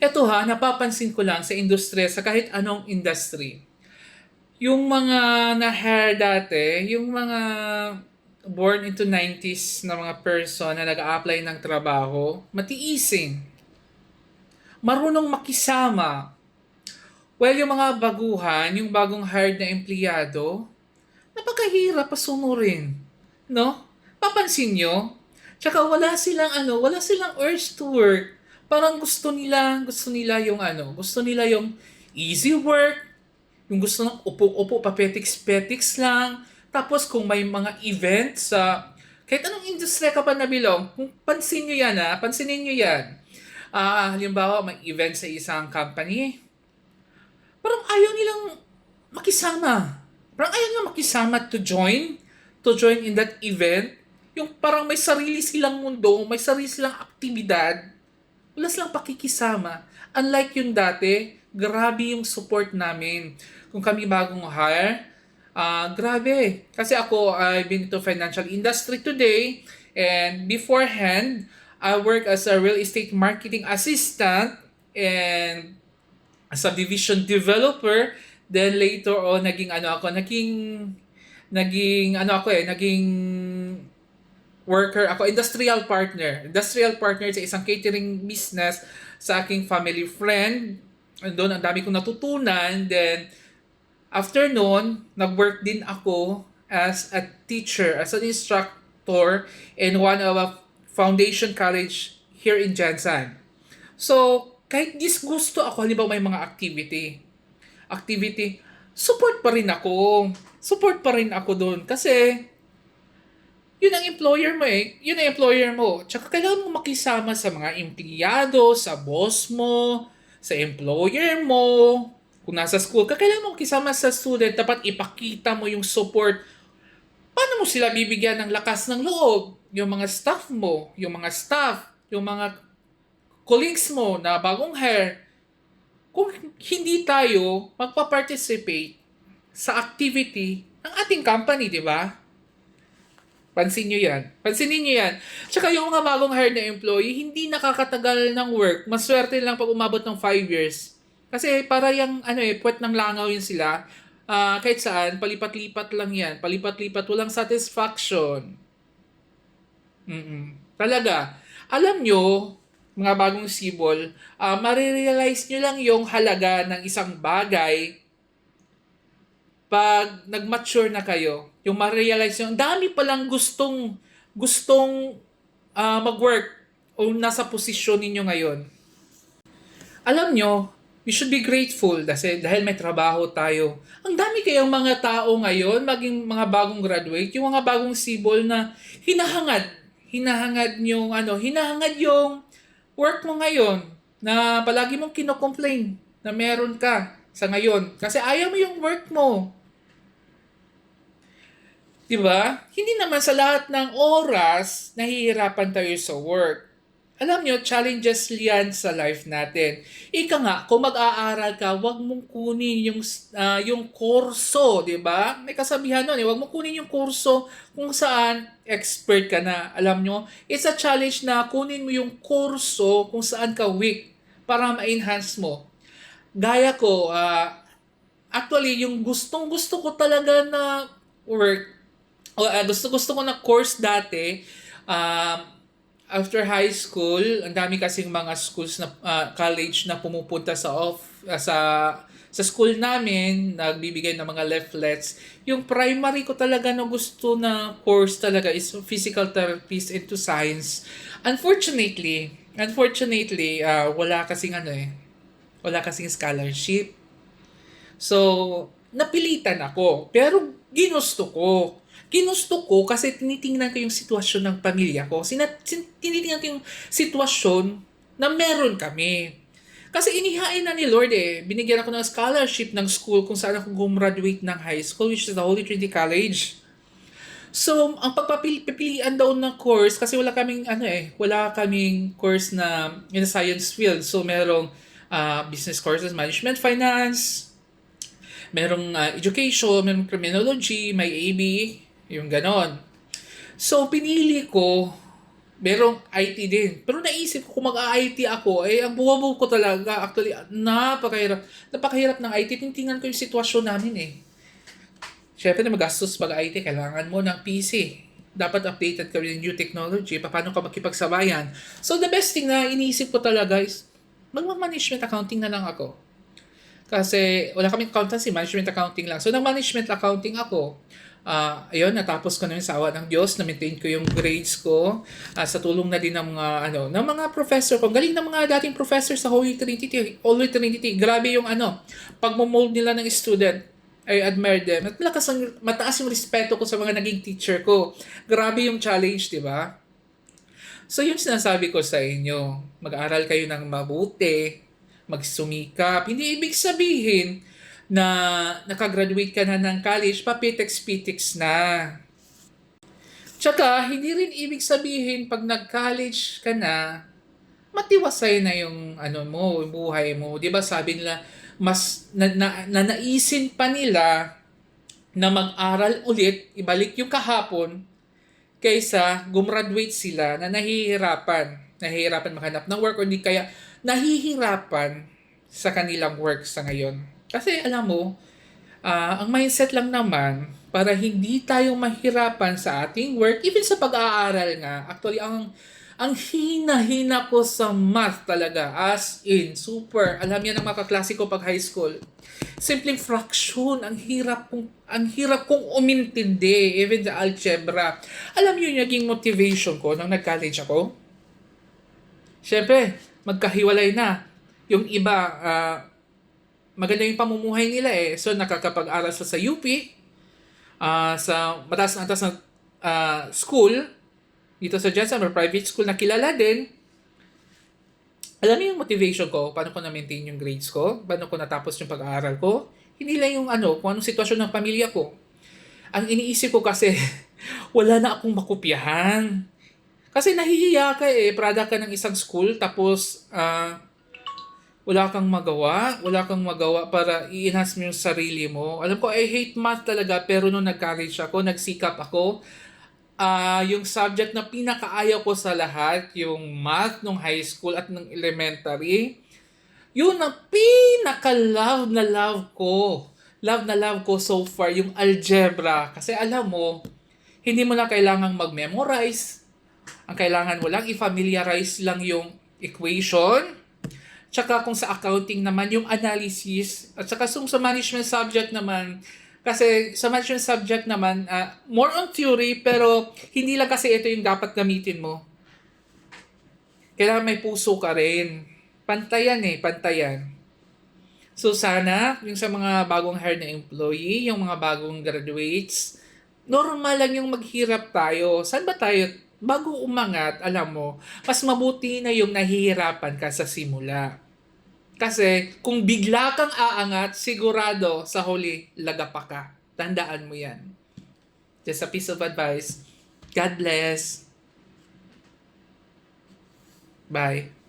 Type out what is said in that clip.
Eto ha, napapansin ko lang sa industriya, sa kahit anong industry. Yung mga na-hire dati, yung mga born into 90s na mga person na nag-a-apply ng trabaho, matiisin, marunong makisama. Well, yung mga baguhan, yung bagong hired na empleyado, napakahirap pasunurin. No? Papansin nyo? Tsaka wala silang urge to work. Parang gusto nila yung gusto nila yung easy work, yung gusto ng upo-upo, papetiks-petiks lang. Tapos kung may mga events sa kahit anong industriya ka pa nabilong, kung pansin nyo yan pansinin nyo yan. Halimbawa, may event sa isang company, parang ayaw nilang makisama. Parang ayaw nilang makisama to join in that event. Yung parang may sarili silang mundo, may sarili silang aktibidad, wala silang pakikisama. Unlike yung dati, grabe yung support namin. Kung kami bagong hire, grabe. Kasi ako, I've been to financial industry today, and beforehand, I work as a real estate marketing assistant and as a division developer. Then later on, naging worker ako, industrial partner sa isang catering business sa aking family friend. And doon, ang dami kong natutunan. Then, after noon, nag-work din ako as a teacher, as an instructor in one of a foundation college here in Jansan. So, kahit disgusto ako, halimbawa may mga activity, support pa rin ako. Support pa rin ako doon. Kasi, yun ang employer mo eh. Yun ang employer mo. Tsaka kailangan mo makisama sa mga empleyado, sa boss mo, sa employer mo. Kung nasa school ka, kailangan mo makisama sa student. Dapat ipakita mo yung support. Paano mo sila bibigyan ng lakas ng loob? Yung mga staff mo, yung mga colleagues mo na bagong hire. Kung hindi tayo magpa-participate sa activity ng ating company, di ba? Pansinin nyo yan. Tsaka yung mga bagong hired na employee, hindi nakakatagal ng work. Maswerte lang pag umabot ng 5 years. Kasi para yung, puwet ng langaw yun sila. Kahit saan, palipat-lipat lang yan. Palipat-lipat, walang satisfaction. Talaga. Alam nyo, mga bagong sibol, marirealize nyo lang yung halaga ng isang bagay pag nag-mature na kayo. Yung ma-realize nyo, ang dami palang gustong mag-work o nasa posisyon ninyo ngayon. Alam nyo, we should be grateful dahil may trabaho tayo. Ang dami kayong mga tao ngayon, maging mga bagong graduate, yung mga bagong sibol na hinahangad yung work mo ngayon na palagi mong kino-complain na meron ka sa ngayon kasi ayaw mo yung work mo. Diba? Hindi naman sa lahat ng oras nahihirapan tayo sa work. Alam nyo, challenges yan sa life natin. Ika nga, kung mag-aaral ka, wag mong kunin yung kurso, di ba? May kasabihan nun, wag mong kunin yung kurso kung saan expert ka na. Alam nyo, it's a challenge na kunin mo yung kurso kung saan ka weak para ma-enhance mo. Gaya ko, actually, yung gustong-gusto ko talaga na work, gusto ko na course dati, after high school, ang dami kasing mga schools na college na pumupunta sa school namin, nagbibigay ng mga leaflets. Yung primary ko talaga na gusto na course talaga is physical therapist into science. Unfortunately, wala kasing scholarship. So, napilitan ako. Pero Ginusto ko kasi tinitingnan ko yung sitwasyon ng pamilya ko. Tinitingnan ko yung sitwasyon na meron kami. Kasi inihain na ni Lord Binigyan ako ng scholarship ng school kung saan ako gumraduate ng high school, which is the Holy Trinity College. So, ang pagpapilian daw ng course, kasi wala kaming course na in the science field. So, merong business courses, management, finance, merong education, merong criminology, may AB, yung ganon. So, pinili ko merong IT din. Pero naisip ko kung mag-IT ako, ang buwabog ko talaga, actually, napakahirap ng IT. Tingnan ko yung sitwasyon namin Siyempre na magastos pag IT, kailangan mo ng PC. Dapat updated ka with new technology, paano ka makipagsabayan. So the best thing na iniisip ko talaga is, mag-management accounting na lang ako. Kasi wala kaming accountancy, management accounting lang. So nag-management accounting ako. Ayun, natapos ko na yun sa awa ng Diyos, na-maintain ko yung grades ko, sa tulong na din ng mga, ng mga professor ko. Galing ng mga dating professor sa Holy Trinity. Holy Trinity. Grabe yung pagmo-mold nila ng student. I admire them. At mataas yung respeto ko sa mga naging teacher ko. Grabe yung challenge, di ba? So yung sinasabi ko sa inyo, mag-aral kayo ng mabuti, magsumikap. Hindi ibig sabihin na nakagraduate ka na ng college, papitex-pitex na. Tsaka, hindi rin ibig sabihin pag nag-college ka na, matiwasay na yung yung buhay mo. 'Di ba sabi nila, mas naisin pa nila na mag-aral ulit, ibalik yung kahapon, kaysa gumraduate sila na nahihirapan maghanap ng work o di kaya nahihirapan sa kanilang work sa ngayon. Kasi alam mo, ang mindset lang naman para hindi tayo mahirapan sa ating work, even sa pag-aaral nga. Actually, ang hina-hina ko sa math talaga, as in, super. Alam niya ng mga kaklase ko pag high school. Simpleng fraction, ang hirap kong umintindi, even the algebra. Alam niyo yung naging motivation ko nung nag-college ako? Siyempre, magkahiwalay na. Yung iba, maganda yung pamumuhay nila So, nakakapag-aral sa UP, sa mataas na school, dito sa Jensen or private school na kilala din. Alam niyo yung motivation ko, paano ko na-maintain yung grades ko, paano ko natapos yung pag-aaral ko. Hindi lang yung kung anong sitwasyon ng pamilya ko. Ang iniisip ko kasi, wala na akong makopyahan. Kasi nahihiya ka product ka ng isang school, tapos wala kang magawa para i-enhance mo yung sarili mo. Alam ko, I hate math talaga, pero nung nag-college ako, nagsikap ako, yung subject na pinakaayaw ko sa lahat, yung math nung high school at nung elementary, yun ang pinaka-love na love ko. Love na love ko so far, yung algebra. Kasi alam mo, hindi mo na kailangang mag-memorize. Ang kailangan mo lang, i-familiarize lang yung equation. Tsaka kung sa accounting naman, yung analysis. At saka sa management subject naman, kasi sa management subject naman, more on theory, pero hindi lang kasi ito yung dapat gamitin mo. Kailangan may puso ka rin. Pantayan. So sana, yung sa mga bagong hire na employee, yung mga bagong graduates, normal lang yung maghirap tayo. Saan ba tayo? Bago umangat, alam mo, mas mabuti na yung nahihirapan ka sa simula. Kasi kung bigla kang aangat, sigurado sa huli, lagapa ka. Tandaan mo yan. Just a piece of advice. God bless. Bye.